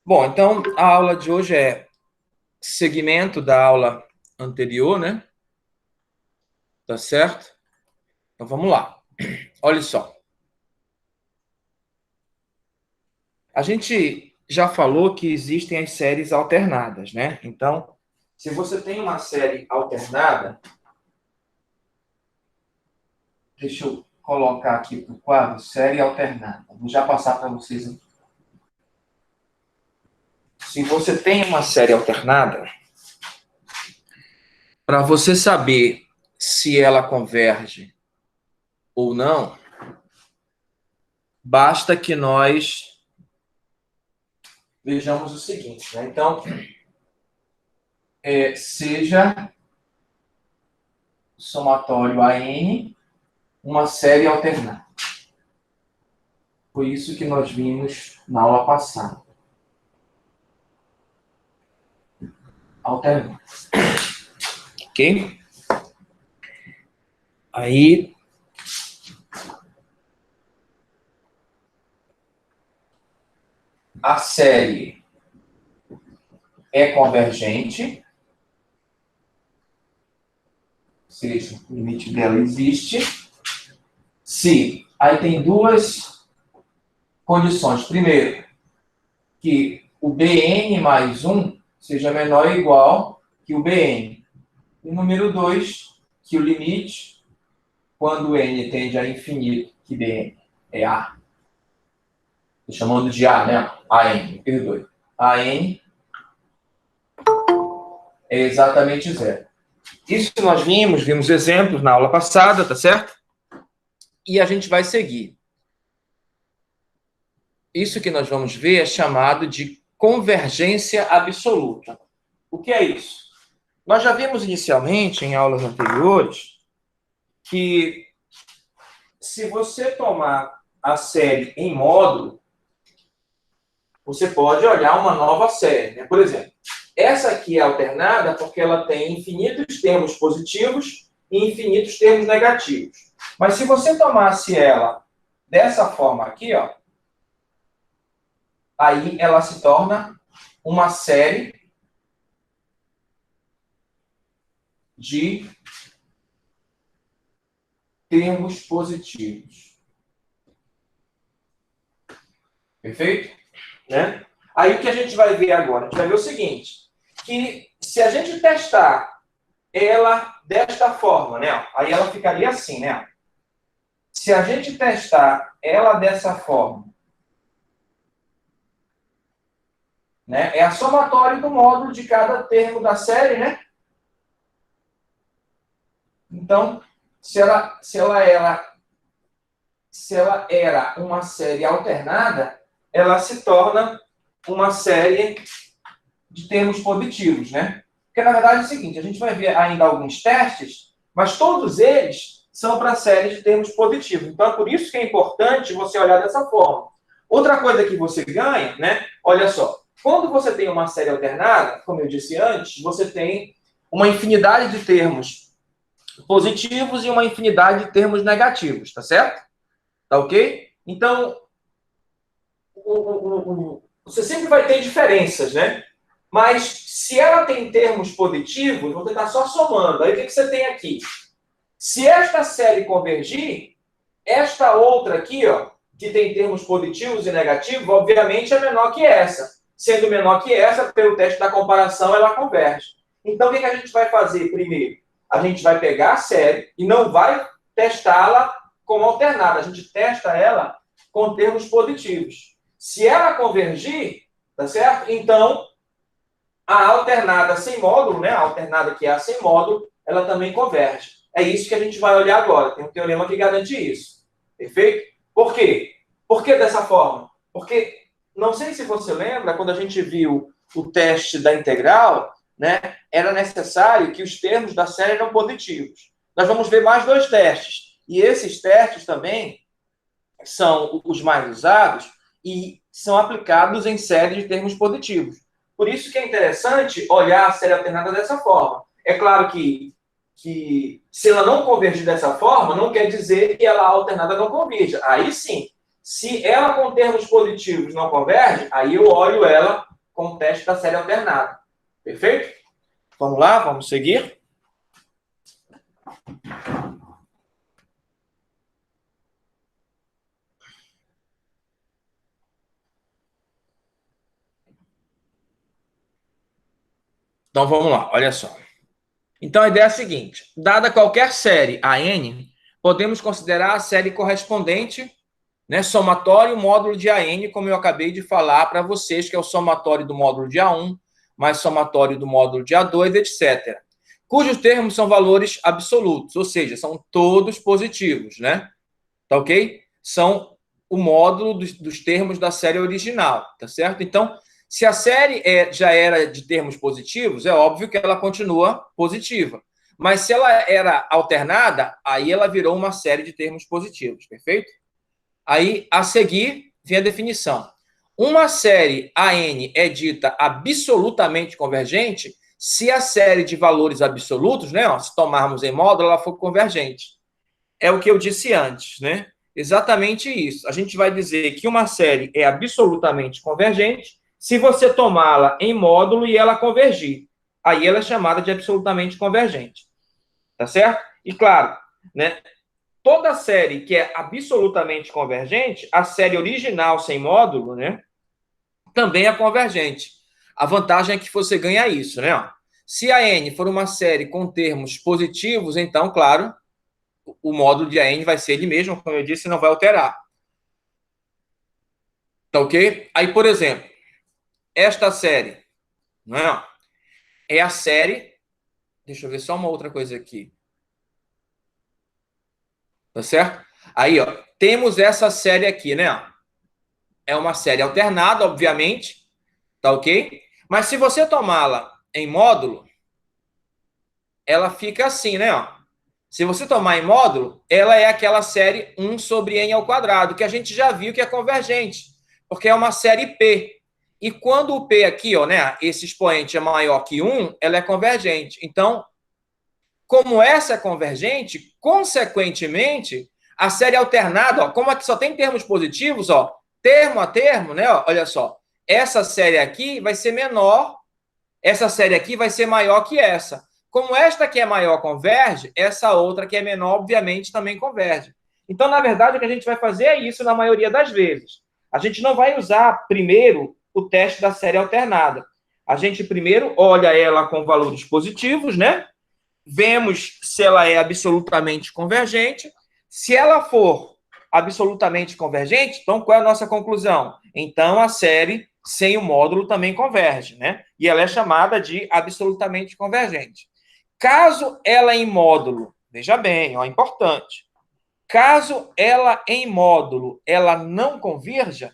Bom, então a aula de hoje é segmento da aula anterior, né? Tá certo? Então vamos lá. Olha só. A gente já falou que existem as séries alternadas, né? Então, se você tem uma série alternada, deixa eu colocar aqui para o quadro série alternada. Vou já passar para vocês aqui. Se você tem uma série alternada, para você saber se ela converge ou não, basta que nós vejamos o seguinte, né? Então, seja somatório AN uma série alternada. Foi isso que nós vimos na aula passada. Alternada. Ok? Aí, a série é convergente, ou seja, o limite dela existe, se aí tem duas condições. Primeiro, que o Bn mais 1 seja menor ou igual que o Bn. E número 2, que o limite, quando n tende a infinito, que Bn é A. Estou chamando de A, né? AN, perdoe. AN é exatamente zero. Isso que nós vimos exemplos na aula passada, tá certo? E a gente vai seguir. Isso que nós vamos ver é chamado de convergência absoluta. O que é isso? Nós já vimos inicialmente, em aulas anteriores, que se você tomar a série em módulo, você pode olhar uma nova série, né? Por exemplo, essa aqui é alternada porque ela tem infinitos termos positivos e infinitos termos negativos. Mas se você tomasse ela dessa forma aqui, ó, aí ela se torna uma série de termos positivos. Perfeito? Né? Aí o que a gente vai ver agora? A gente vai ver o seguinte, que se a gente testar ela desta forma, né? Aí ela ficaria assim, né? Se a gente testar ela dessa forma, né? É a somatória do módulo de cada termo da série, né? Então, se ela era uma série alternada, ela se torna uma série de termos positivos, né? Porque, na verdade, é o seguinte, a gente vai ver ainda alguns testes, mas todos eles são para séries de termos positivos. Então, é por isso que é importante você olhar dessa forma. Outra coisa que você ganha, né? Olha só, quando você tem uma série alternada, como eu disse antes, você tem uma infinidade de termos positivos e uma infinidade de termos negativos, tá certo? Tá ok? Então, você sempre vai ter diferenças, né? Mas se ela tem termos positivos, você está só somando. Aí o que você tem aqui? Se esta série convergir, esta outra aqui, ó, que tem termos positivos e negativos, obviamente é menor que essa. Sendo menor que essa, pelo teste da comparação, ela converge. Então, o que a gente vai fazer primeiro? A gente vai pegar a série e não vai testá-la como alternada. A gente testa ela com termos positivos. Se ela convergir, tá certo? Então, a alternada sem módulo, né? A alternada que é a sem módulo, ela também converge. É isso que a gente vai olhar agora. Tem um teorema que garante isso. Perfeito? Por quê? Por que dessa forma? Porque, não sei se você lembra, quando a gente viu o teste da integral, né? Era necessário que os termos da série eram positivos. Nós vamos ver mais dois testes. E esses testes também são os mais usados e são aplicados em série de termos positivos. Por isso que é interessante olhar a série alternada dessa forma. É claro que se ela não convergir dessa forma, não quer dizer que ela alternada não converja. Aí sim, se ela com termos positivos não converge, aí eu olho ela com o teste da série alternada. Perfeito? Vamos lá, vamos seguir. Então vamos lá, olha só. Então a ideia é a seguinte: dada qualquer série AN, podemos considerar a série correspondente, né, somatório módulo de AN, como eu acabei de falar para vocês, que é o somatório do módulo de A1, mais somatório do módulo de A2, etc. Cujos termos são valores absolutos, ou seja, são todos positivos, né? Tá ok? São o módulo dos termos da série original, tá certo? Então, se a série já era de termos positivos, é óbvio que ela continua positiva. Mas se ela era alternada, aí ela virou uma série de termos positivos, perfeito? Aí, a seguir, vem a definição. Uma série AN é dita absolutamente convergente se a série de valores absolutos, né, ó, se tomarmos em módulo, ela for convergente. É o que eu disse antes, né? Exatamente isso. A gente vai dizer que uma série é absolutamente convergente se você tomá-la em módulo e ela convergir. Aí ela é chamada de absolutamente convergente. Tá certo? E claro, né? Toda série que é absolutamente convergente, a série original sem módulo, né? Também é convergente. A vantagem é que você ganha isso, né? Se a N for uma série com termos positivos, então, claro, o módulo de AN vai ser ele mesmo, como eu disse, não vai alterar. Tá ok? Aí, por exemplo, esta série, não é? É a série. Deixa eu ver só uma outra coisa aqui. Tá certo? Aí, ó, temos essa série aqui, né? É uma série alternada, obviamente, tá ok? Mas se você tomá-la em módulo, ela fica assim, né? Ó. Se você tomar em módulo, ela é aquela série 1 sobre n ao quadrado, que a gente já viu que é convergente, porque é uma série P. E quando o P aqui, ó, né, esse expoente é maior que 1, ela é convergente. Então, como essa é convergente, consequentemente, a série alternada, ó, como aqui só tem termos positivos, ó, termo a termo, né, ó, olha só, essa série aqui vai ser menor, essa série aqui vai ser maior que essa. Como esta que é maior converge, essa outra que é menor, obviamente, também converge. Então, na verdade, o que a gente vai fazer é isso na maioria das vezes. A gente não vai usar primeiro o teste da série alternada. A gente primeiro olha ela com valores positivos, né? Vemos se ela é absolutamente convergente. Se ela for absolutamente convergente, então qual é a nossa conclusão? Então, a série sem o módulo também converge, né? E ela é chamada de absolutamente convergente. Caso ela em módulo, veja bem, ó, importante. Caso ela em módulo ela não converja,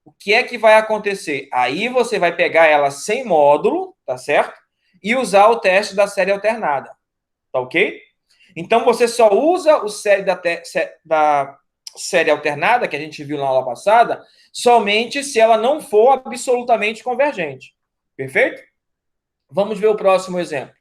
o que é que vai acontecer? Aí você vai pegar ela sem módulo, tá certo? E usar o teste da série alternada, tá ok? Então você só usa o série da série alternada, que a gente viu na aula passada, somente se ela não for absolutamente convergente. Perfeito? Vamos ver o próximo exemplo.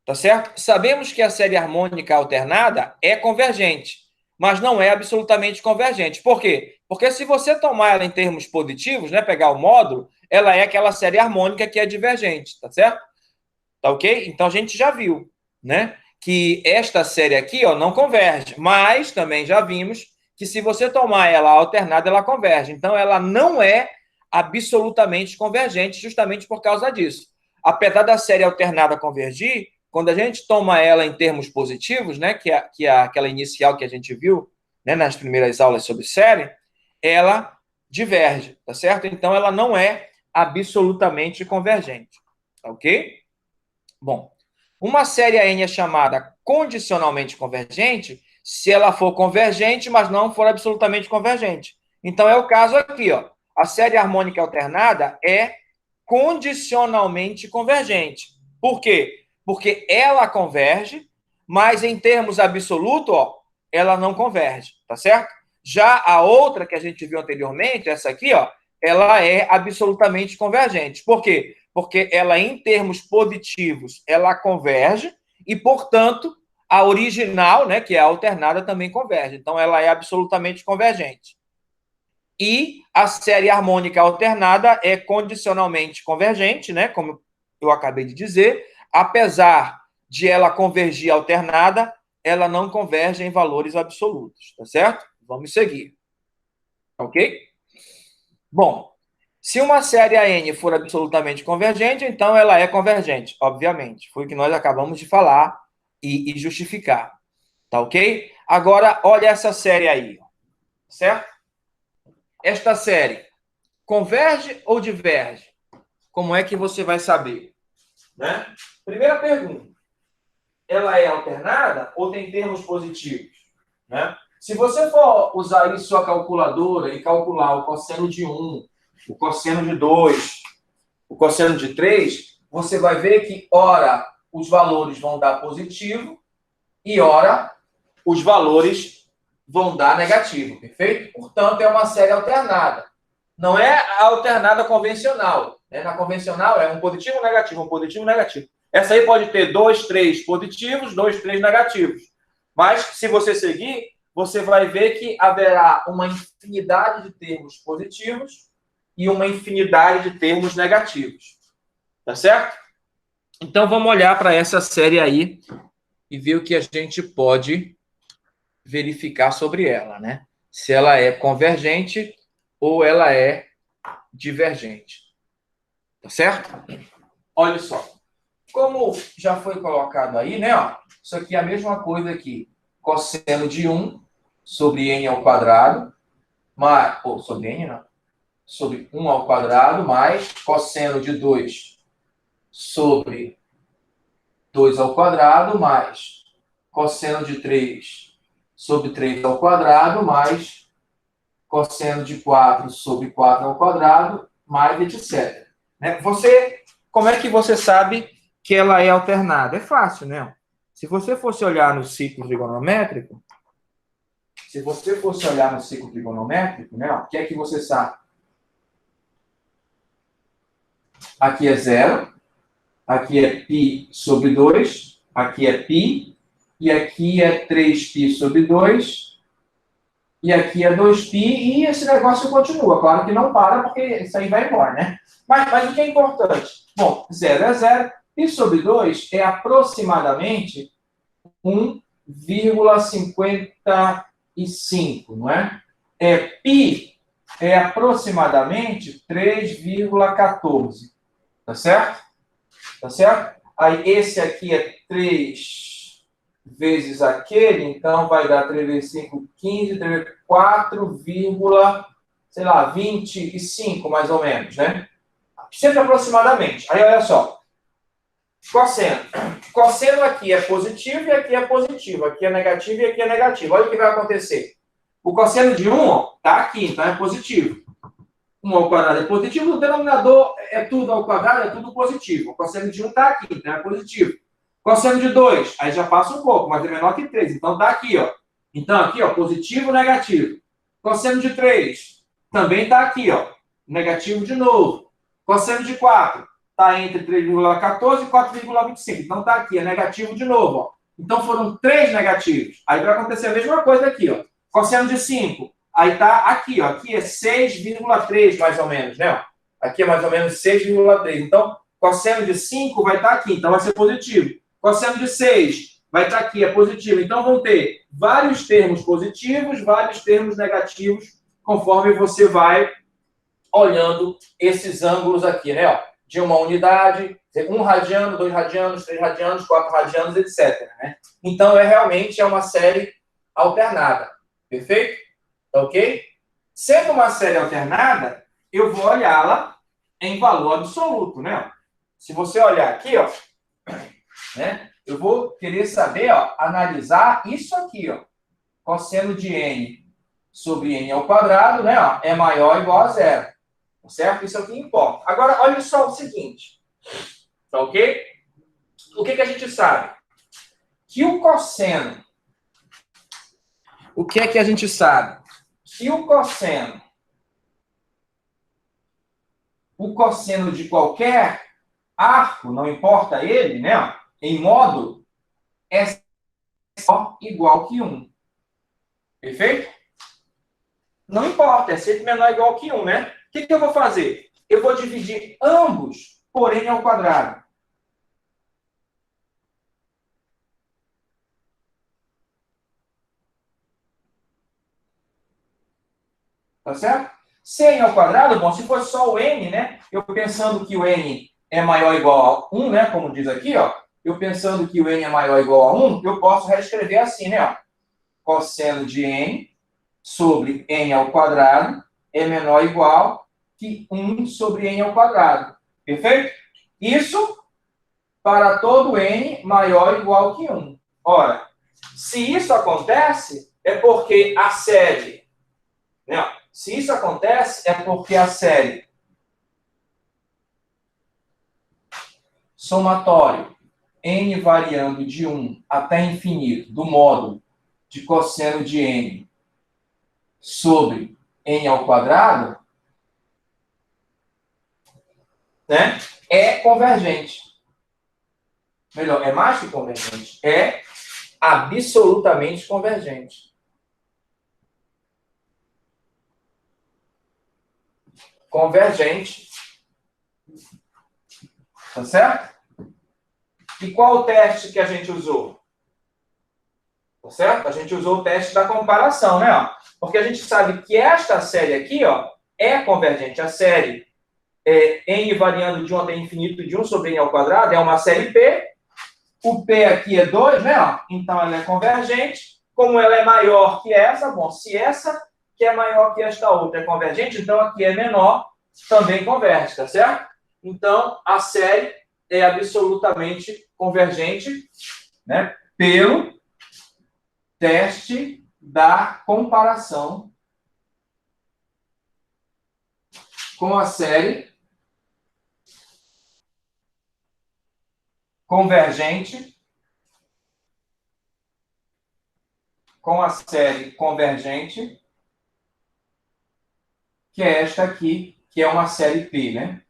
Tá certo? Sabemos que a série harmônica alternada é convergente, mas não é absolutamente convergente. Por quê? Porque se você tomar ela em termos positivos, né, pegar o módulo, ela é aquela série harmônica que é divergente, tá certo? Tá ok? Então a gente já viu, né, que esta série aqui, ó, não converge, mas também já vimos que se você tomar ela alternada, ela converge. Então ela não é absolutamente convergente, justamente por causa disso. Apesar da série alternada convergir, quando a gente toma ela em termos positivos, né, que é aquela inicial que a gente viu, né, nas primeiras aulas sobre série, ela diverge, tá certo? Então ela não é absolutamente convergente, tá ok? Bom, uma série AN é chamada condicionalmente convergente se ela for convergente, mas não for absolutamente convergente. Então é o caso aqui, ó. A série harmônica alternada é condicionalmente convergente. Por quê? Porque ela converge, mas em termos absolutos, ó, ela não converge, tá certo? Já a outra que a gente viu anteriormente, essa aqui, ó, ela é absolutamente convergente. Por quê? Porque ela, em termos positivos, ela converge e, portanto, a original, né, que é a alternada, também converge. Então, ela é absolutamente convergente. E a série harmônica alternada é condicionalmente convergente, né? Como eu acabei de dizer, apesar de ela convergir alternada, ela não converge em valores absolutos, tá certo? Vamos seguir. Ok? Bom, se uma série AN for absolutamente convergente, então ela é convergente, obviamente. Foi o que nós acabamos de falar e justificar. Tá ok? Agora, olha essa série aí, certo? Esta série converge ou diverge? Como é que você vai saber? Né? Primeira pergunta. Ela é alternada ou tem termos positivos? Né? Se você for usar aí sua calculadora e calcular o cosseno de 1, o cosseno de 2, o cosseno de 3, você vai ver que, ora, os valores vão dar positivo e, ora, os valores vão dar negativo, perfeito? Portanto, é uma série alternada. Não é a alternada convencional. Né? Na convencional é um positivo, um positivo, negativo. Essa aí pode ter 2, 3 positivos, 2, 3 negativos. Mas, se você seguir, você vai ver que haverá uma infinidade de termos positivos e uma infinidade de termos negativos. Tá certo? Então, vamos olhar para essa série aí e ver o que a gente pode verificar sobre ela, né? Se ela é convergente ou ela é divergente. Tá certo? Olha só. Como já foi colocado aí, né? Ó, isso aqui é a mesma coisa aqui. Cosseno de 1 sobre n ao quadrado, mais, ou sobre n, não. Sobre 1 ao quadrado, mais cosseno de 2 sobre 2 ao quadrado, mais cosseno de 3 sobre 3 ao quadrado, mais cosseno de 4 sobre 4 ao quadrado, mais etc. Né? Como é que você sabe que ela é alternada? É fácil, né? Se você fosse olhar no ciclo trigonométrico, né, o que é que você sabe? Aqui é zero, aqui é π sobre 2, aqui é π, e aqui é 3π sobre 2, e aqui é 2π, e esse negócio continua. Claro que não para, porque isso aí vai embora, né? Mas o que é importante? Bom, 0 é 0, π sobre 2 é aproximadamente 1,55, não é? Π é aproximadamente 3,14, tá certo? Tá certo? Aí esse aqui é 3 vezes aquele, então vai dar 3 vezes 5, 15, 3 vezes 4, sei lá, 25, mais ou menos, né? Sempre aproximadamente. Aí, olha só. Cosseno. Cosseno aqui é positivo e aqui é positivo. Aqui é negativo e aqui é negativo. Olha o que vai acontecer. O cosseno de 1 está aqui, então é positivo. 1 ao quadrado é positivo, no denominador é tudo ao quadrado, é tudo positivo. O cosseno de 1 está aqui, então é positivo. Cosseno de 2, aí já passa um pouco, mas é menor que 3, então está aqui, ó. Então aqui, ó, positivo, negativo. Cosseno de 3, também está aqui, ó, negativo de novo. Cosseno de 4, está entre 3,14 e 4,25, então está aqui, é negativo de novo, ó. Então foram 3 negativos. Aí vai acontecer a mesma coisa aqui, ó. Cosseno de 5, aí tá aqui, ó. Aqui é 6,3 mais ou menos, né? Aqui é mais ou menos 6,3. Então, cosseno de 5 vai estar aqui, então vai ser positivo. Cosseno de 6 vai estar aqui, é positivo. Então, vão ter vários termos positivos, vários termos negativos, conforme você vai olhando esses ângulos aqui, né? Ó, de uma unidade, 1 radiano, 2 radianos, 3 radianos, 4 radianos, etc. Né? Então, realmente é uma série alternada. Perfeito? Ok? Sendo uma série alternada, eu vou olhá-la em valor absoluto, né? Se você olhar aqui, ó, né? Eu vou querer saber, ó, analisar isso aqui, ó. Cosseno de n sobre n ao quadrado, né? Ó, é maior ou igual a zero. Certo? Isso aqui importa. Agora, olha só o seguinte. Tá ok? O que a gente sabe? Que o cosseno... O que é que a gente sabe? Que o cosseno de qualquer arco, não importa ele, né? Em módulo, é só igual que 1. Perfeito? Não importa, é sempre menor ou igual que 1, né? O que eu vou fazer? Eu vou dividir ambos por n ao quadrado. Tá certo? Se n ao quadrado, bom, se fosse só o n, né? Eu pensando que o n é maior ou igual a 1, né? Como diz aqui, ó. Eu pensando que o n é maior ou igual a 1, eu posso reescrever assim, né? Ó. Cosseno de n sobre n ao quadrado é menor ou igual que 1 sobre n ao quadrado. Perfeito? Isso para todo n maior ou igual que 1. Ora, se isso acontece, é porque a série, né? Se isso acontece, é porque a série somatório n variando de 1 até infinito do módulo de cosseno de n sobre n ao quadrado, né, é convergente. Melhor, é mais que convergente. É absolutamente convergente. Convergente. Tá certo? E qual o teste que a gente usou? Tá certo? A gente usou o teste da comparação, né? Ó? Porque a gente sabe que esta série aqui, ó, é convergente. A série n variando de 1 até infinito de 1 sobre n ao quadrado é uma série P. O P aqui é 2, né? Ó? Então ela é convergente. Como ela é maior que essa, bom, se essa que é maior que esta outra é convergente, então aqui é menor, também converge, tá certo? Então a série é absolutamente convergente, né? Pelo teste da comparação com a série convergente, que é esta aqui, que é uma série P, né?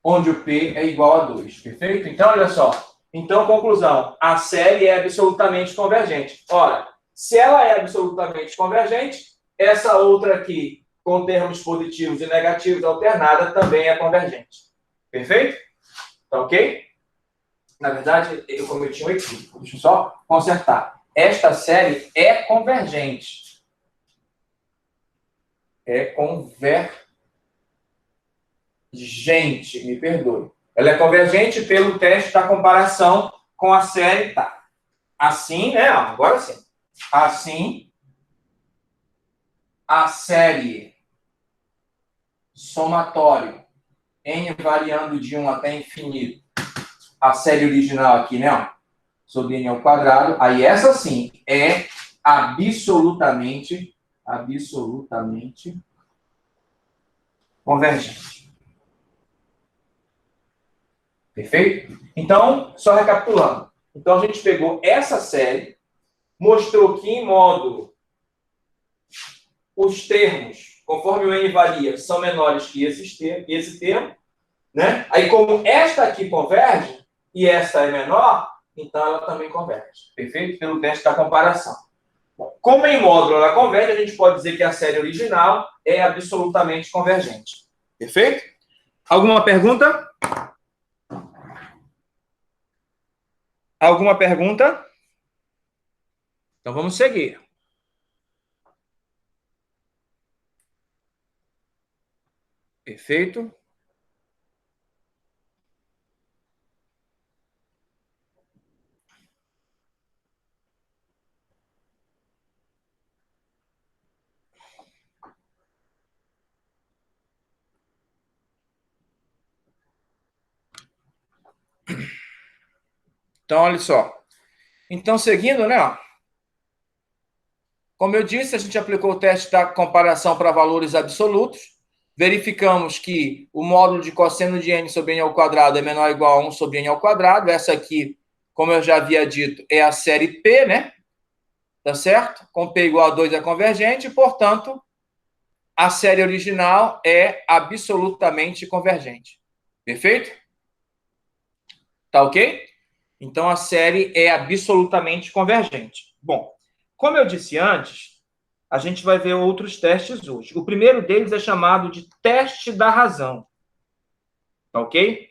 Onde o P é igual a 2, perfeito? Então, olha só. Então, conclusão, a série é absolutamente convergente. Ora, se ela é absolutamente convergente, essa outra aqui, com termos positivos e negativos alternada, também é convergente. Perfeito? Tá ok? Na verdade, eu cometi um equívoco. Deixa eu só consertar. Esta série é convergente. É convergente, me perdoe. Ela é convergente pelo teste da comparação com a série, tá? Assim, né? Agora sim. Assim, a série somatório n variando de 1 até infinito, a série original aqui, né? Sobre n ao quadrado, aí essa sim é absolutamente convergente. Perfeito? Então, só recapitulando. Então, a gente pegou essa série, mostrou que em módulo os termos, conforme o n varia, são menores que esse termo, né? Aí, como esta aqui converge e esta é menor, então ela também converge. Perfeito? Pelo teste da comparação. Bom, como em módulo ela converge, a gente pode dizer que a série original é absolutamente convergente. Perfeito? Alguma pergunta? Alguma pergunta? Então vamos seguir. Perfeito? Então, olha só. Então, seguindo, né? Ó, como eu disse, a gente aplicou o teste da comparação para valores absolutos. Verificamos que o módulo de cosseno de n sobre n ao quadrado é menor ou igual a 1 sobre n ao quadrado. Essa aqui, como eu já havia dito, é a série P, né? Tá certo? Com P igual a 2 é convergente, portanto, a série original é absolutamente convergente. Perfeito? Tá ok? Então, a série é absolutamente convergente. Bom, como eu disse antes, a gente vai ver outros testes hoje. O primeiro deles é chamado de teste da razão. Tá ok?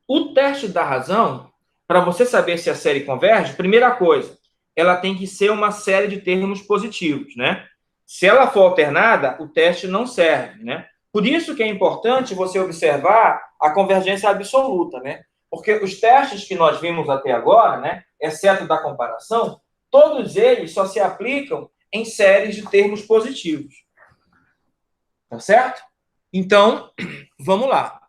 O teste da razão, para você saber se a série converge, primeira coisa, ela tem que ser uma série de termos positivos, né? Se ela for alternada, o teste não serve, né? Por isso que é importante você observar a convergência absoluta, né? Porque os testes que nós vimos até agora, né, exceto da comparação, todos eles só se aplicam em séries de termos positivos. Tá certo? Então, vamos lá.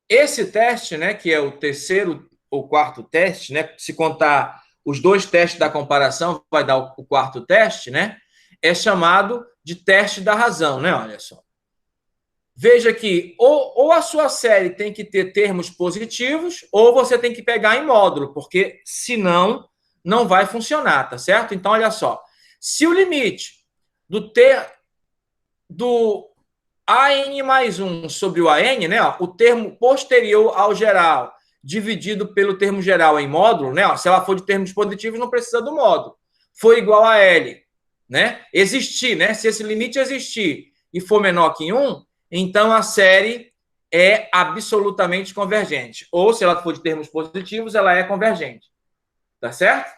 Esse teste, né, que é o terceiro ou quarto teste, né, se contar os dois testes da comparação, vai dar o quarto teste, né, é chamado de teste da razão, né, olha só. Veja que ou a sua série tem que ter termos positivos, ou você tem que pegar em módulo, porque senão não vai funcionar, tá certo? Então, olha só. Se o limite do AN mais 1 sobre o AN, né, ó, o termo posterior ao geral, dividido pelo termo geral em módulo, né, ó, se ela for de termos positivos, não precisa do módulo. For igual a L, né? Existir, né? Se esse limite existir e for menor que 1, então a série é absolutamente convergente. Ou, se ela for de termos positivos, ela é convergente. Tá certo?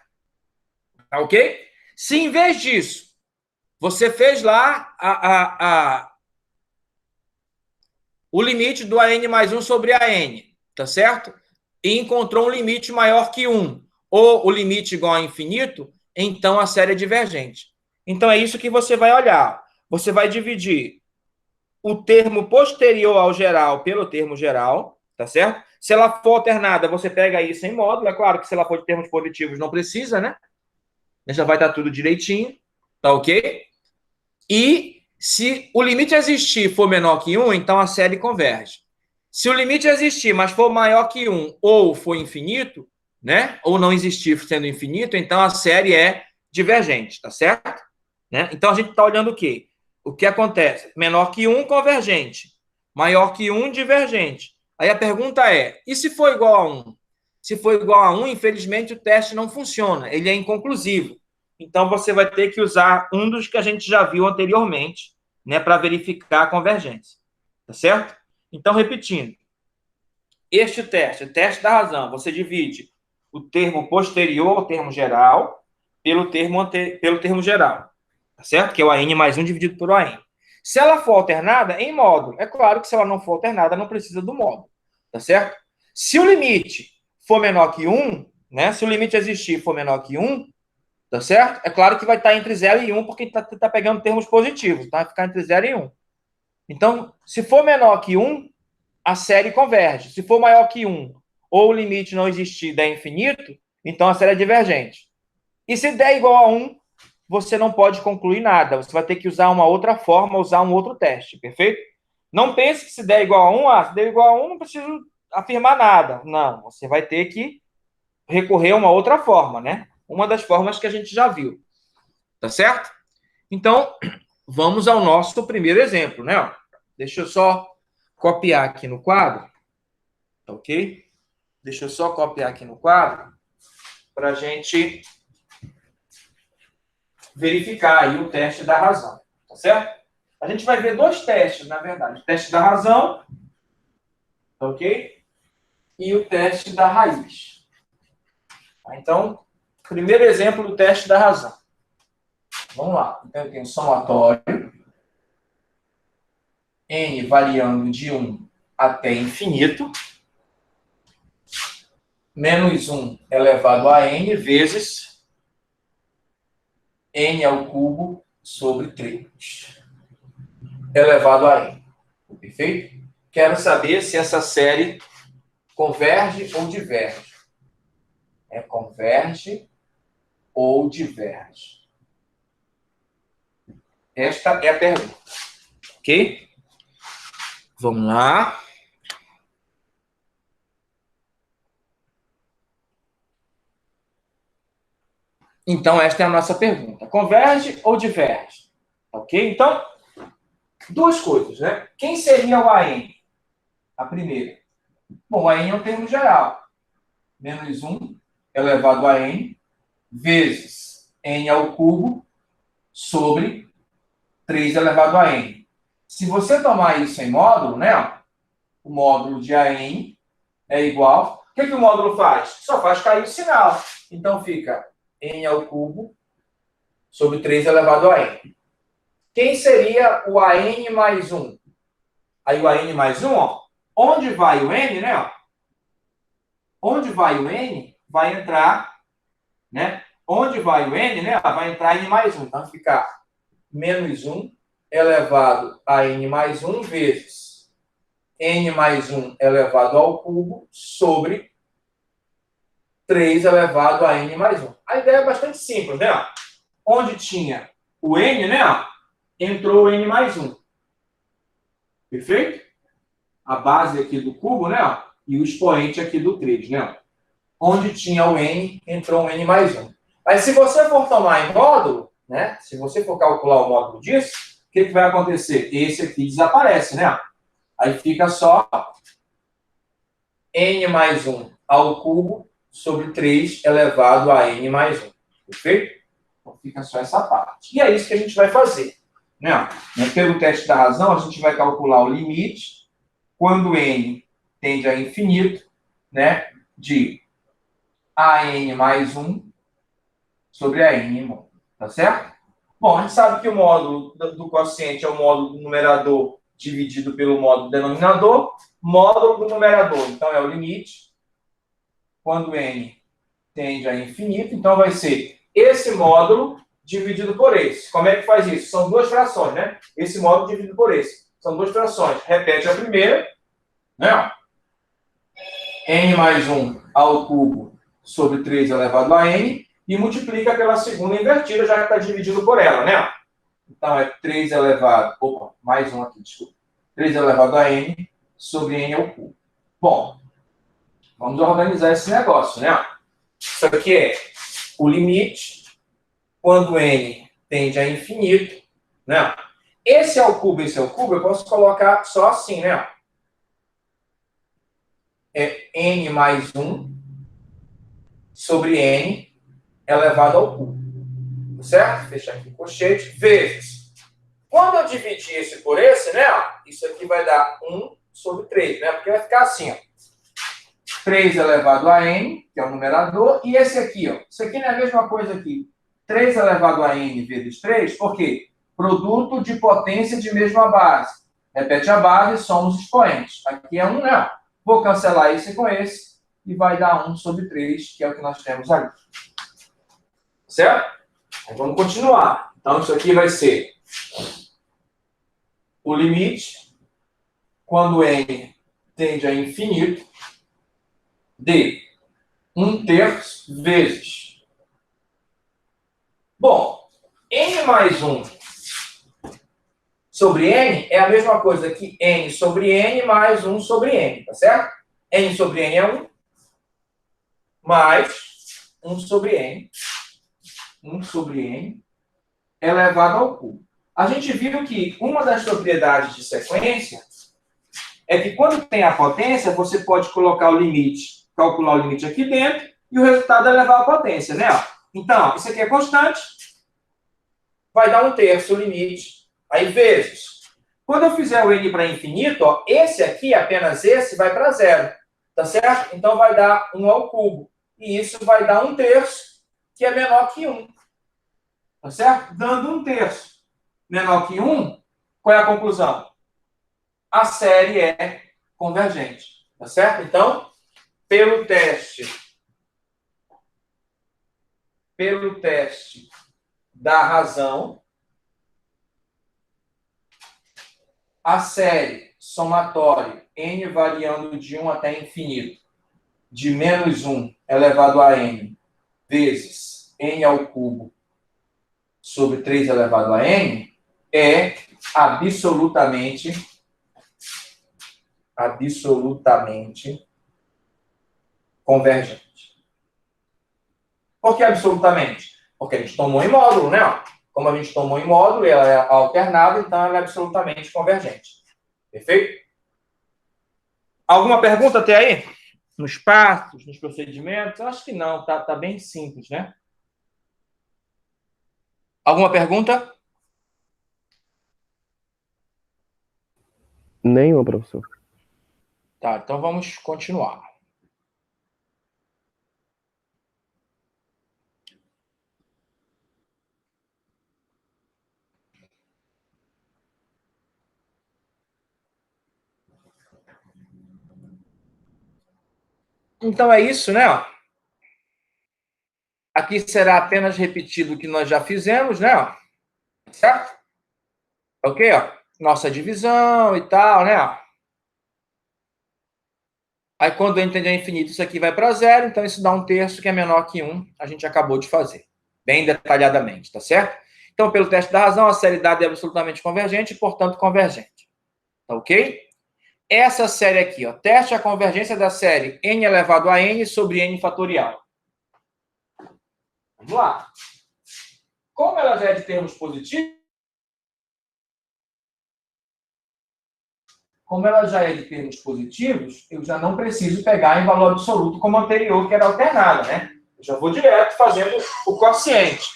Tá ok? Se em vez disso, você fez lá o limite do AN mais 1 sobre AN, tá certo? E encontrou um limite maior que 1, ou o limite igual a infinito, então a série é divergente. Então é isso que você vai olhar. Você vai dividir o termo posterior ao geral pelo termo geral, tá certo? Se ela for alternada, você pega isso em módulo. É claro que se ela for de termos positivos, não precisa, né? Já vai estar tudo direitinho, tá ok? E se o limite existir for menor que 1, então a série converge. Se o limite existir, mas for maior que 1 ou for infinito, né? Ou não existir sendo infinito, então a série é divergente, tá certo? Né? Então a gente está olhando o quê? O que acontece? Menor que 1, convergente. Maior que 1, divergente. Aí a pergunta é: e se for igual a 1? Se for igual a 1, infelizmente o teste não funciona, ele é inconclusivo. Então você vai ter que usar um dos que a gente já viu anteriormente, né, para verificar a convergência. Tá certo? Então, repetindo, este teste, o teste da razão, você divide o termo posterior ao termo geral pelo termo geral, tá certo? Que é o AN mais 1 dividido por AN. Se ela for alternada, em módulo. É claro que se ela não for alternada, não precisa do módulo, tá certo? Se o limite for menor que 1, né? Se o limite existir for menor que 1, tá certo? É claro que vai estar entre 0 e 1, porque tá pegando termos positivos, tá? Vai ficar entre 0 e 1. Então, se for menor que 1, a série converge. Se for maior que 1, ou o limite não existir der infinito, então a série é divergente. E se der igual a 1, você não pode concluir nada. Você vai ter que usar uma outra forma, usar um outro teste, perfeito? Não pense que se der igual a 1, se der igual a 1, não preciso afirmar nada. Não, você vai ter que recorrer a uma outra forma, né? Uma das formas que a gente já viu. Tá certo? Então, vamos ao nosso primeiro exemplo, né? Deixa eu só copiar aqui no quadro, ok? Deixa eu só copiar aqui no quadro para a gente verificar aí o teste da razão, tá certo? A gente vai ver dois testes, na verdade. O teste da razão, ok? E o teste da raiz. Então, primeiro exemplo do teste da razão. Vamos lá. Então, eu tenho somatório n variando de 1 até infinito, menos 1 elevado a n vezes n ao cubo sobre 3 elevado a n. Perfeito? Quero saber se essa série converge ou diverge. Converge ou diverge? Esta é a pergunta. Ok? Vamos lá. Então, esta é a nossa pergunta. Converge ou diverge? Ok? Então, duas coisas, né? Quem seria o AN? A primeira. Bom, o AN é um termo geral. Menos 1 elevado a n vezes n ao cubo sobre 3 elevado a n. Se você tomar isso em módulo, né? O módulo de AN é igual. O que o módulo faz? Só faz cair o sinal. Então fica n ao cubo sobre 3 elevado a n. Quem seria o AN mais 1? Aí o AN mais 1, ó, onde vai o n, né? Ó, onde vai o n, vai entrar, né? Onde vai o n, né? Vai entrar n mais 1. Então vai ficar menos 1 elevado a n mais 1 vezes n mais 1 elevado ao cubo sobre 3 elevado a n mais 1. A ideia é bastante simples, né? Onde tinha o n, né? Entrou o n mais 1. Perfeito? A base aqui do cubo, né? E o expoente aqui do 3, né? Onde tinha o n, entrou um n mais 1. Mas se você for tomar em módulo, né? Se você for calcular o módulo disso, o que vai acontecer? Esse aqui desaparece, né? Aí fica só n mais 1 ao cubo sobre 3 elevado a n mais 1. Perfeito? Então fica só essa parte. E é isso que a gente vai fazer. Né? Pelo teste da razão, a gente vai calcular o limite quando n tende a infinito, né? De an mais 1 sobre a n, tá certo? Bom, a gente sabe que o módulo do quociente é o módulo do numerador dividido pelo módulo do denominador, módulo do numerador, então é o limite, quando n tende a infinito, então vai ser esse módulo dividido por esse. Como é que faz isso? São duas frações, né? Esse módulo dividido por esse. São duas frações. Repete a primeira, né? N mais 1 ao cubo sobre 3 elevado a n, e multiplica pela segunda invertida, já que está dividido por ela, né? Então, é 3 elevado... Opa, mais um aqui, desculpa. 3 elevado a n sobre n ao cubo. Bom, vamos organizar esse negócio, né? Isso aqui é o limite quando n tende a infinito, né? Esse ao cubo, eu posso colocar só assim, né? É n mais 1 sobre n elevado ao cubo. Certo? Fechar aqui o colchete. Vezes. Quando eu dividir esse por esse, né? Isso aqui vai dar 1 sobre 3, né? Porque vai ficar assim, ó. 3 elevado a n, que é o numerador, e esse aqui, ó. Isso aqui não é a mesma coisa aqui. 3 elevado a n vezes 3, por quê? Produto de potência de mesma base. Repete a base, somos expoentes. Aqui é 1, né? Vou cancelar esse com esse, e vai dar 1 sobre 3, que é o que nós temos ali. Certo? Então, vamos continuar. Então, isso aqui vai ser o limite, quando n tende a infinito, de 1/3 vezes. Bom, n mais 1 sobre n é a mesma coisa que n sobre n mais 1 sobre n, tá certo? N sobre n é 1, mais 1 sobre n. 1 sobre n elevado ao cubo. A gente viu que uma das propriedades de sequência é que quando tem a potência, você pode colocar o limite, calcular o limite aqui dentro, e o resultado é levar a potência, né? Então, isso aqui é constante, vai dar 1/3 o limite, aí vezes. Quando eu fizer o n para infinito, ó, esse aqui, apenas esse, vai para zero, tá certo? Então, vai dar 1 ao cubo, e isso vai dar 1/3, que é menor que 1. Tá certo? Dando 1/3 menor que 1, qual é a conclusão? A série é convergente. Tá certo? Então, pelo teste da razão, a série somatória n variando de 1 até infinito, de menos 1 elevado a n, vezes n ao cubo sobre 3 elevado a n, é absolutamente convergente. Por que absolutamente? Porque a gente tomou em módulo, né? Como a gente tomou em módulo, ela é alternada, então ela é absolutamente convergente. Perfeito? Alguma pergunta até aí? Nos passos, nos procedimentos? Eu acho que não, tá bem simples, né? Alguma pergunta? Nenhuma, professor. Tá, então vamos continuar. Então é isso, né? Aqui será apenas repetido o que nós já fizemos, né? Certo? Ok? Ó. Nossa divisão e tal, né? Aí quando n tende a infinito, isso aqui vai para zero, então isso dá um terço que é menor que 1, a gente acabou de fazer, bem detalhadamente, tá certo? Então, pelo teste da razão, a série dada é absolutamente convergente e, portanto, convergente. Tá ok? Essa série aqui, ó, teste a convergência da série n elevado a n sobre n fatorial. Vamos lá. Como ela já é de termos positivos, eu já não preciso pegar em valor absoluto como anterior, que era alternada, né? Eu já vou direto fazendo o quociente.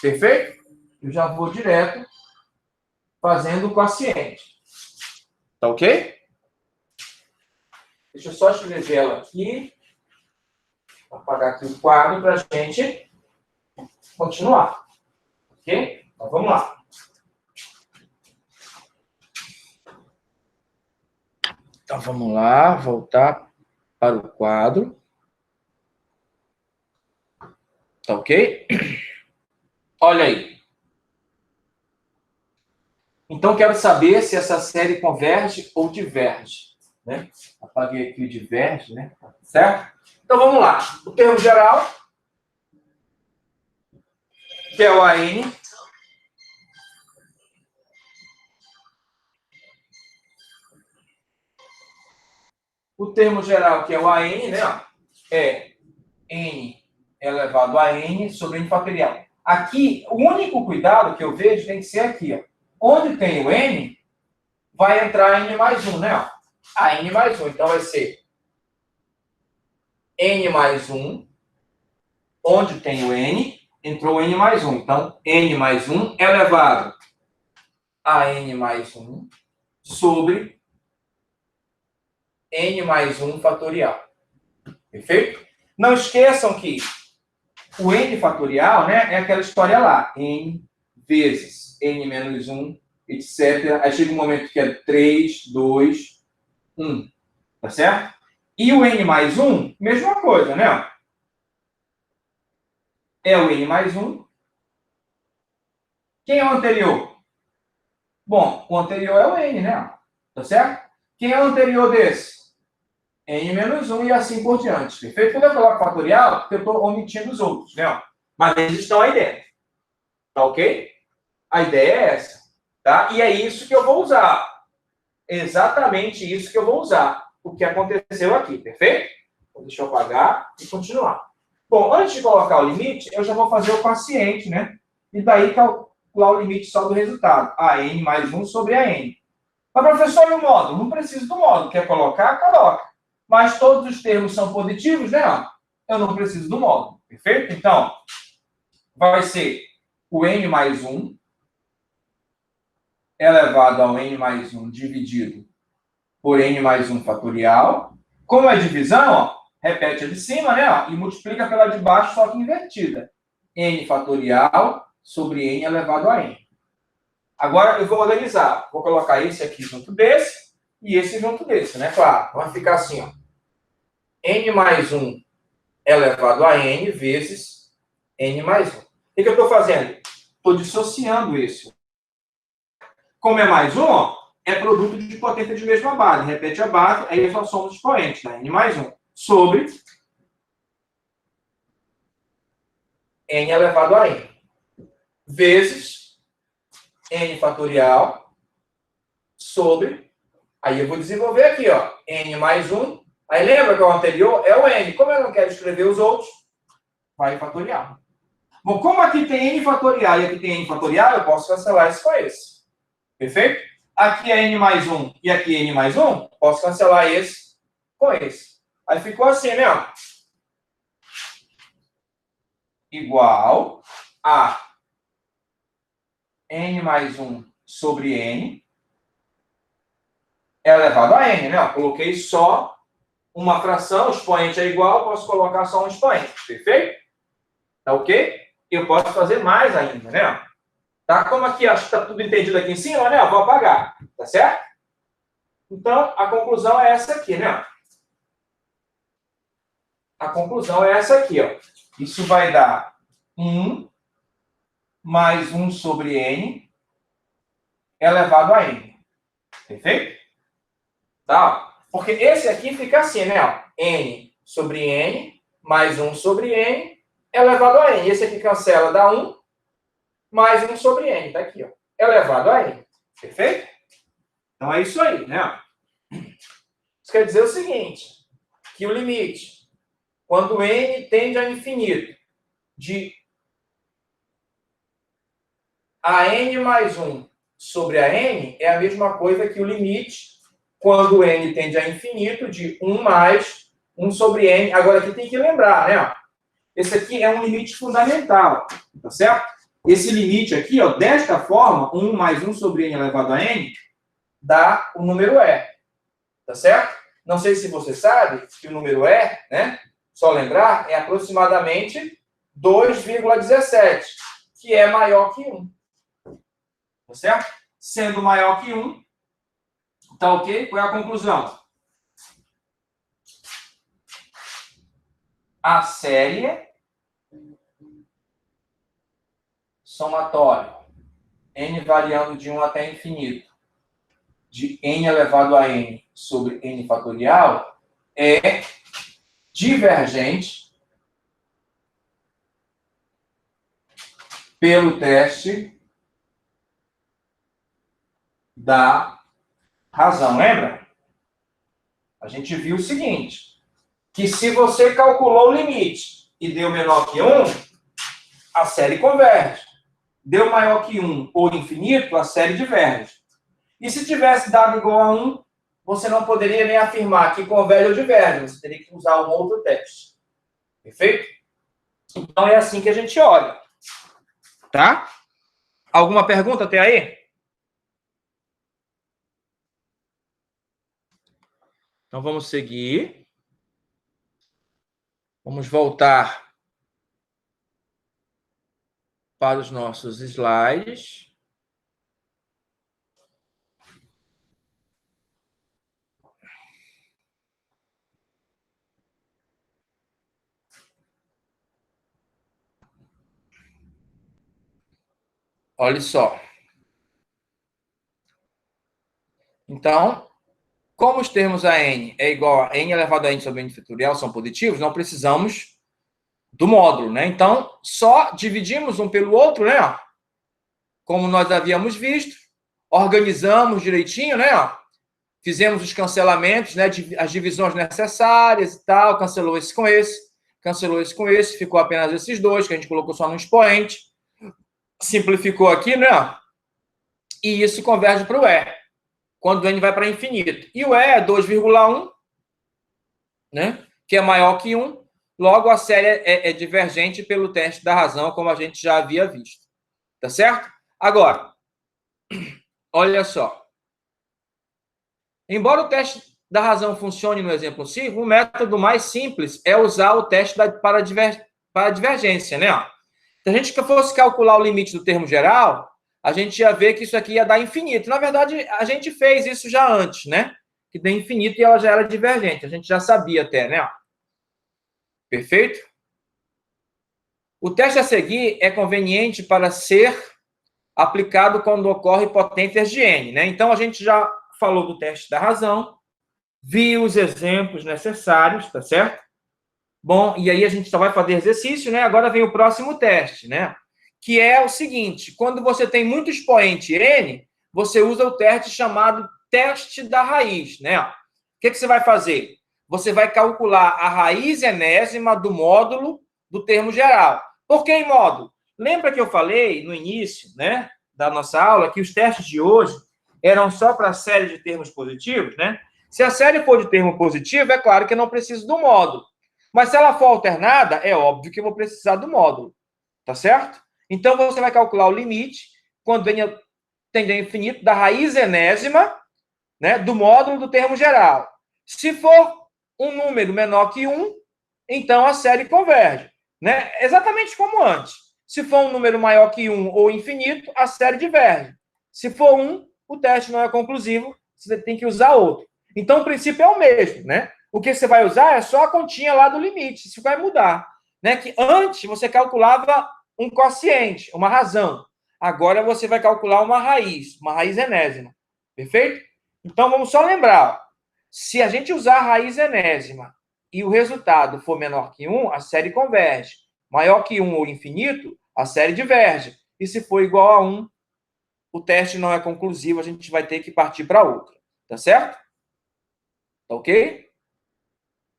Perfeito? Eu já vou direto fazendo o quociente. Tá ok? Deixa eu só escrever ela aqui. Vou apagar aqui o quadro para a gente continuar. Ok? Então vamos lá. Então vamos lá, voltar para o quadro. Tá ok? Olha aí. Então quero saber se essa série converge ou diverge. Né? Apaguei aqui o diverge, né? Certo? Então vamos lá. O termo geral, que é o AN. O termo geral, que é o AN, né? É N elevado a N sobre N fatorial. Aqui, o único cuidado que eu vejo tem que ser aqui, ó. Onde tem o N, vai entrar N mais 1, né? A N mais 1. Então vai ser N mais 1. Onde tem o N, entrou N mais 1. Então, N mais 1 elevado a N mais 1 sobre N mais 1 fatorial. Perfeito? Não esqueçam que o N fatorial, né, é aquela história lá. N vezes N menos 1, etc. Aí chega um momento que é 3, 2, 1. Tá certo? E o N mais 1, mesma coisa, né? É o N mais 1. Quem é o anterior? Bom, o anterior é o N, né? Tá certo? Quem é o anterior desse? N menos 1 e assim por diante. Perfeito? Quando eu coloco fatorial, porque eu estou omitindo os outros, né? Mas eles estão aí dentro. Tá ok? A ideia é essa. Tá? E é isso que eu vou usar. Exatamente isso que eu vou usar. O que aconteceu aqui, perfeito? Então, deixa eu apagar e continuar. Bom, antes de colocar o limite, eu já vou fazer o quociente, né? E daí calcular o limite só do resultado. A n mais 1 sobre a n. Mas, professor, e o módulo? Não preciso do módulo. Quer colocar? Coloca. Mas todos os termos são positivos, né? Eu não preciso do módulo. Perfeito? Então, vai ser o n mais 1 elevado ao n mais 1 dividido por n mais 1 fatorial. Como é divisão, ó, repete a de cima, né? Ó, e multiplica pela de baixo, só que invertida. N fatorial sobre n elevado a n. Agora eu vou organizar. Vou colocar esse aqui junto desse e esse junto desse, né? Claro, vai ficar assim, ó. N mais 1 elevado a n vezes n mais 1. O que eu estou fazendo? Estou dissociando esse. Como é mais 1, ó, é produto de potência de mesma base. Repete a base, aí só somos expoentes, tá? N mais 1 sobre n elevado a n. Vezes n fatorial sobre... Aí eu vou desenvolver aqui, ó. N mais 1. Aí lembra que o anterior é o n. Como eu não quero escrever os outros, vai em fatorial. Bom, como aqui tem n fatorial e aqui tem n fatorial, eu posso cancelar esse com esse. Perfeito? Aqui é n mais 1 e aqui é n mais 1, posso cancelar esse com esse. Aí ficou assim, né? Ó. Igual a n mais 1 sobre n é elevado a n, né? Eu coloquei só uma fração, o expoente é igual, posso colocar só um expoente, perfeito? Tá ok? Eu posso fazer mais ainda, né? Tá? Como aqui, acho que está tudo entendido aqui em cima, né? Eu vou apagar, tá certo? Então, a conclusão é essa aqui, né? A conclusão é essa aqui, ó. Isso vai dar 1 mais 1 sobre n elevado a n. Perfeito? Tá? Porque esse aqui fica assim, né? Ó. N sobre n mais 1 sobre n elevado a n. Esse aqui cancela, dá 1 mais 1 sobre n. Tá aqui, ó. Elevado a n. Perfeito? Então é isso aí, né? Isso quer dizer o seguinte, que o limite, quando n tende a infinito, de a n mais 1 sobre a n, é a mesma coisa que o limite, quando n tende a infinito, de 1 mais 1 sobre n. Agora, aqui tem que lembrar, né? Esse aqui é um limite fundamental, tá certo? Esse limite aqui, ó, desta forma, 1 mais 1 sobre n elevado a n, dá o número e, tá certo? Não sei se você sabe que o número e, né? Só lembrar, é aproximadamente 2,17, que é maior que 1. Tá certo? Sendo maior que 1, tá ok? Qual é a conclusão? A série somatória, n variando de 1 até infinito, de n elevado a n sobre n fatorial, é divergente pelo teste da razão. Lembra? A gente viu o seguinte, que se você calculou o limite e deu menor que 1, a série converge. Deu maior que 1 ou infinito, a série diverge. E se tivesse dado igual a 1, você não poderia nem afirmar que converge ou diverge. Você teria que usar um outro teste. Perfeito? Então é assim que a gente olha. Tá? Alguma pergunta até aí? Então vamos seguir. Vamos voltar para os nossos slides. Olha só. Então, como os termos a n é igual a n elevado a n sobre n fatorial são positivos, não precisamos do módulo, né? Então, só dividimos um pelo outro, né? Como nós havíamos visto, organizamos direitinho, né? Fizemos os cancelamentos, né? As divisões necessárias e tal, cancelou esse com esse, ficou apenas esses dois, que a gente colocou só no expoente, simplificou aqui, né? E isso converge para o E, quando o n vai para infinito. E o E é 2,1, né? Que é maior que 1, logo a série é divergente pelo teste da razão, como a gente já havia visto. Tá certo? Agora, olha só. Embora o teste da razão funcione no exemplo 5, o método mais simples é usar o teste para divergência, né? Se a gente fosse calcular o limite do termo geral, a gente ia ver que isso aqui ia dar infinito. Na verdade, a gente fez isso já antes, né? Que deu infinito e ela já era divergente. A gente já sabia até, né? Perfeito? O teste a seguir é conveniente para ser aplicado quando ocorre potências de n, né? Então, a gente já falou do teste da razão, viu os exemplos necessários, tá certo? Bom, e aí a gente só vai fazer exercício, né? Agora vem o próximo teste, né? Que é o seguinte, quando você tem muito expoente n, você usa o teste chamado teste da raiz, né? O que você vai fazer? Você vai calcular a raiz enésima do módulo do termo geral. Por que em módulo? Lembra que eu falei no início, né, da nossa aula, que os testes de hoje eram só para a série de termos positivos, né? Se a série for de termo positivo, é claro que eu não preciso do módulo. Mas se ela for alternada, é óbvio que eu vou precisar do módulo. Tá certo? Então, você vai calcular o limite quando n tende a infinito, da raiz enésima, né, do módulo do termo geral. Se for um número menor que 1, então a série converge. Né? Exatamente como antes. Se for um número maior que 1 ou infinito, a série diverge. Se for 1, o teste não é conclusivo, você tem que usar outro. Então, o princípio é o mesmo. Né? O que você vai usar é só a continha lá do limite. Isso vai mudar. Né? Que antes você calculava um quociente, uma razão. Agora você vai calcular uma raiz enésima. Perfeito? Então, vamos só lembrar. Se a gente usar a raiz enésima e o resultado for menor que 1, a série converge. Maior que 1 ou infinito, a série diverge. E se for igual a 1, o teste não é conclusivo, a gente vai ter que partir para outra. Tá certo? Tá ok?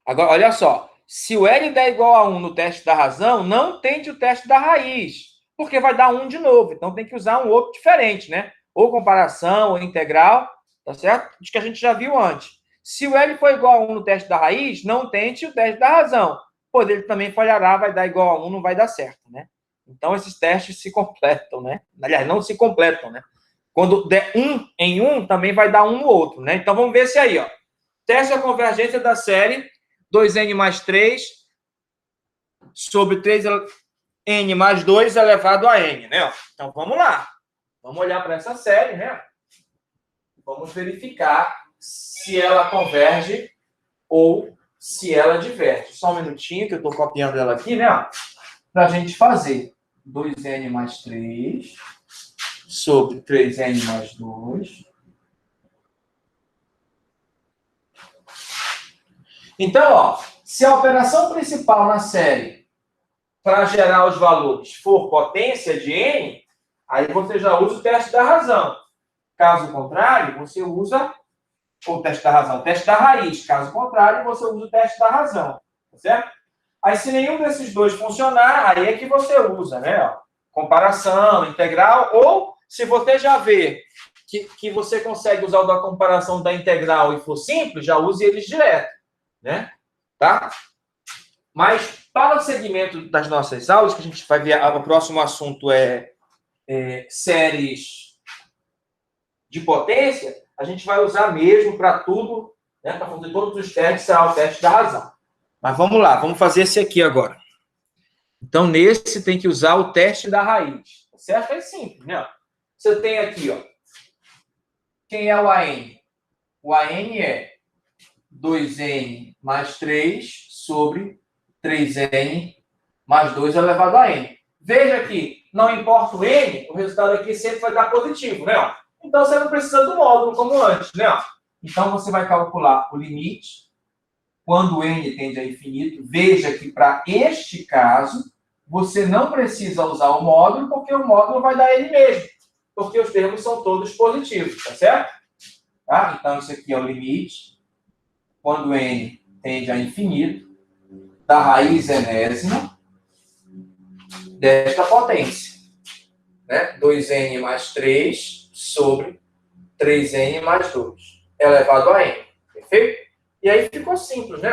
Agora, olha só. Se o L der igual a 1 no teste da razão, não tente o teste da raiz, porque vai dar 1 de novo. Então, tem que usar um outro diferente, né? Ou comparação, ou integral, tá certo? Isso que a gente já viu antes. Se o L for igual a 1 no teste da raiz, não tente o teste da razão, pois ele também falhará, vai dar igual a 1, não vai dar certo, né? Então, esses testes se completam, né? Aliás, não se completam, né? Quando der 1 em um, também vai dar 1 no outro, né? Então, vamos ver esse aí, ó. Teste a convergência da série 2n mais 3 sobre 3n mais 2 elevado a n, né? Então, vamos lá. Vamos olhar para essa série, né? Vamos verificar se ela converge ou se ela diverge. Só um minutinho que eu estou copiando ela aqui, né? Para a gente fazer 2n mais 3 sobre 3n mais 2. Então, ó, se a operação principal na série para gerar os valores for potência de n, aí você já usa o teste da razão. Caso contrário, você usa o teste da razão, o teste da raiz. Caso contrário, você usa o teste da razão. Tá certo? Aí, se nenhum desses dois funcionar, aí é que você usa, né? Ó, comparação, integral, ou se você já vê que você consegue usar o da comparação da integral e for simples, já use eles direto, né? Tá? Mas, para o segmento das nossas aulas, que a gente vai ver, o próximo assunto é séries de potência, a gente vai usar mesmo para tudo, né, para fazer todos os testes, será o teste da razão. Mas vamos lá, vamos fazer esse aqui agora. Então, nesse tem que usar o teste da raiz. Certo? É simples, né? Você tem aqui, ó. Quem é o AN? O AN é 2n mais 3 sobre 3n mais 2 elevado a n. Veja que, não importa o n, o resultado aqui sempre vai dar positivo, né? Ó. Então, você não precisa do módulo como antes, né? Ó. Então, você vai calcular o limite quando n tende a infinito. Veja que, para este caso, você não precisa usar o módulo, porque o módulo vai dar ele mesmo. Porque os termos são todos positivos, tá certo? Tá? Então, isso aqui é o limite quando n tende a infinito da raiz enésima desta potência. Né? 2n mais 3 sobre 3n mais 2 elevado a n. Perfeito? E aí ficou simples, né?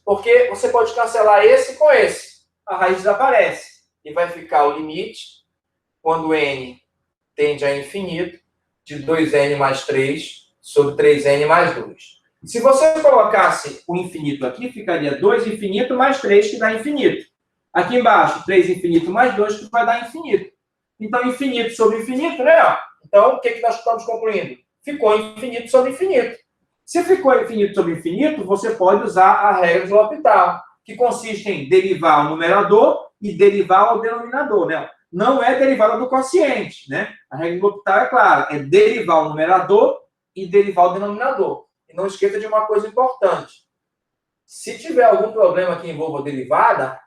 Porque você pode cancelar esse com esse. A raiz desaparece. E vai ficar o limite, quando n tende a infinito, de 2n mais 3 sobre 3n mais 2. Se você colocasse o infinito aqui, ficaria 2 infinito mais 3, que dá infinito. Aqui embaixo, 3 infinito mais 2, que vai dar infinito. Então, infinito sobre infinito, né? Então, o que nós estamos concluindo? Ficou infinito sobre infinito. Se ficou infinito sobre infinito, você pode usar a regra de L'Hopital, que consiste em derivar o numerador e derivar o denominador, né? Não é derivada do quociente, né? A regra de L'Hopital é clara, é derivar o numerador e derivar o denominador. E não esqueça de uma coisa importante. Se tiver algum problema que envolva a derivada,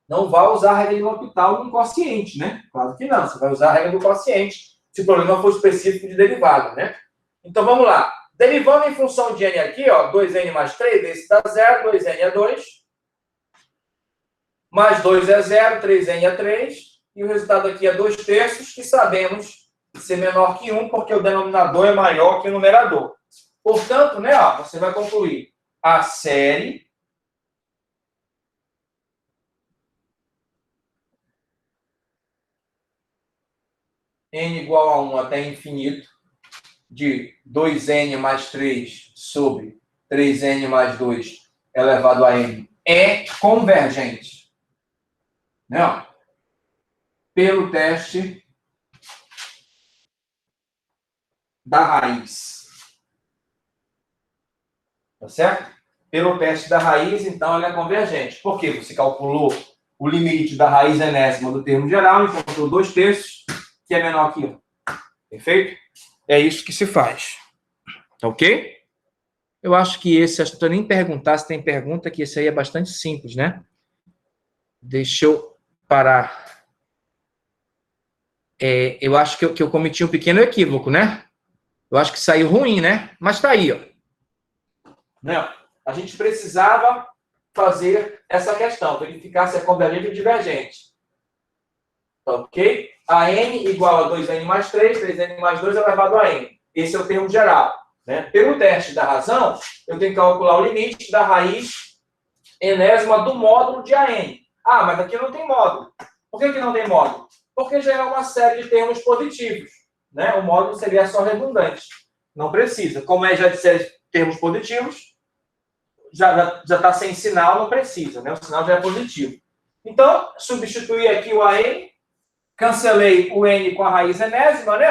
não vai usar a regra de L'Hopital no quociente, né? Claro que não, você vai usar a regra do quociente, se o problema for específico de derivada, né? Então, vamos lá. Derivando em função de n aqui, ó, 2n mais 3, esse dá 0, 2n é 2, mais 2 é 0, 3n é 3, e o resultado aqui é 2 terços, que sabemos ser menor que 1, porque o denominador é maior que o numerador. Portanto, né, ó, você vai concluir a série n igual a 1 até infinito, de 2n mais 3 sobre 3n mais 2 elevado a n, é convergente. Não. Pelo teste da raiz. Tá certo? Pelo teste da raiz, então, ela é convergente. Por quê? Você calculou o limite da raiz enésima do termo geral, encontrou 2/3, que é menor que 1. Perfeito? É isso que se faz. Tá ok? Eu acho que esse, acho que não estou nem perguntar se tem pergunta, que esse aí é bastante simples, né? Deixa eu parar. Eu acho que eu cometi um pequeno equívoco, né? Eu acho que saiu ruim, né? Mas tá aí, ó. Não, a gente precisava fazer essa questão, verificar se é convergente ou divergente. Ok? A n igual a 2n mais 3, 3n mais 2 elevado a n. Esse é o termo geral. Né? Pelo teste da razão, eu tenho que calcular o limite da raiz enésima do módulo de AN. Ah, mas aqui não tem módulo. Por que não tem módulo? Porque já é uma série de termos positivos. Né? O módulo seria só redundante. Não precisa. Como é já de série de termos positivos, já está sem sinal, não precisa. Né? O sinal já é positivo. Então, substituir aqui o AN, cancelei o N com a raiz enésima, né?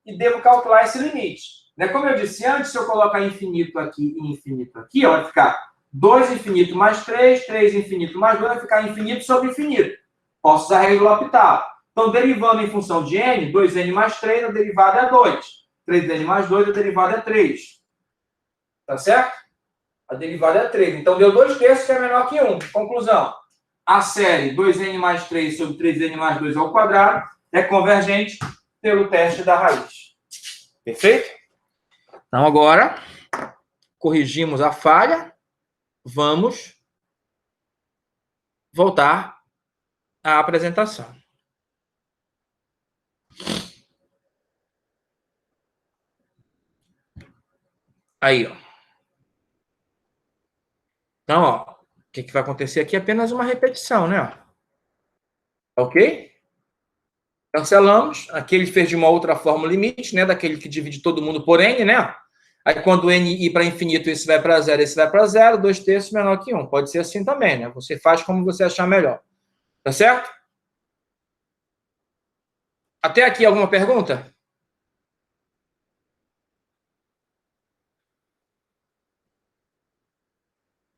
E devo calcular esse limite. Né? Como eu disse antes, se eu colocar infinito aqui e infinito aqui, ó, vai ficar 2 infinito mais 3, 3 infinito mais 2, vai ficar infinito sobre infinito. Posso usar a regra do L'Hopital. Então, derivando em função de n, 2n mais 3, a derivada é 2. 3n mais 2, a derivada é 3. Tá certo? A derivada é 3. Então, deu 2/3, que é menor que 1. Conclusão. A série 2n mais 3 sobre 3n mais 2 ao quadrado é convergente pelo teste da raiz. Perfeito? Então, agora, corrigimos a falha. Vamos voltar à apresentação. Aí, ó. Então, ó, o que vai acontecer aqui é apenas uma repetição, né? Ok? Cancelamos. Aqui ele fez de uma outra forma o limite, né? Daquele que divide todo mundo por n, né? Aí, quando n ir para infinito, esse vai para zero, esse vai para zero, 2/3 menor que 1. Pode ser assim também, né? Você faz como você achar melhor. Tá certo? Até aqui, alguma pergunta?